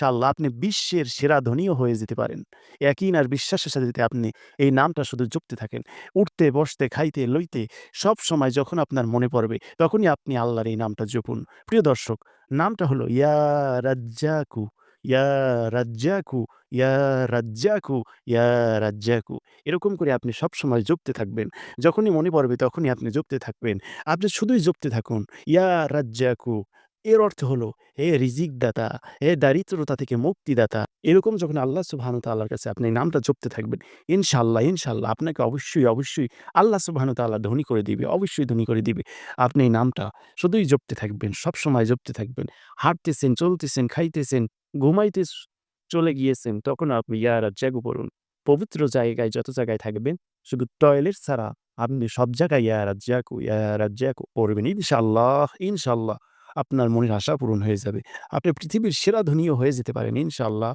ইনশাআল্লাহ আপনি বিশ্বের সেরা ধনীও হয়ে যেতে পারেন। ইয়াকিন আর বিশ্বাসের সাথে যদি আপনি এই নামটা শুধু জপতে থাকেন, উঠতে, বসতে, খাইতে, লইতে সবসময় যখন আপনার মনে পড়বে, তখনই আপনি আল্লাহর এই নামটা জপুন। প্রিয় দর্শক, নামটা হলো ইয়া রাজ্জাকু, ইয়া রাজ্জাকু, ইয়া রাজ্জাকু, ইয়া রাজ্জাকু। এরকম করে আপনি সবসময় জপতে থাকবেন। যখনই মনে পড়বে তখনই আপনি জপতে থাকবেন। আপনি শুধুই জপতে থাকুন, ইয়া রাজ্জাকু। এর অর্থ হলো, হে রিজিক দাতা, হে দারিদ্রতা থেকে মুক্তিদাতা। এরকম যখন আল্লাহ সুবহানাহু ওয়া তাআলার কাছে আপনি এই নামটা জপতে থাকবেন, ইনশাআল্লাহ, ইনশাআল্লাহ আপনাকে অবশ্যই, অবশ্যই আল্লাহ সুবহানাহু ওয়া তাআলা ধনী করে দিবে। অবশ্যই ধনী করে দিবে। আপনি এই নামটা শুধুই জপতে থাকবেন, সবসময় জপতে থাকবেন। হাঁটতেছেন, চলতেছেন, খাইতেছেন, ঘুমাইতে চলে গিয়েছেন, তখনও আপনি ইয়া রাজ্জাকু পড়ুন। পবিত্র জায়গায় যত জায়গায় থাকবেন, শুধু টয়লেট ছাড়া আপনি সব জায়গায় ইয়া রাজ্জাকু, ইয়া রাজ্জাকু পড়বেন। ইনশাআল্লাহ, ইনশাআল্লাহ আপনার মনের আশা পূরণ হয়ে যাবে। আপনি পৃথিবীর সেরা ধনীও হয়ে যেতে পারেন ইনশাআল্লাহ।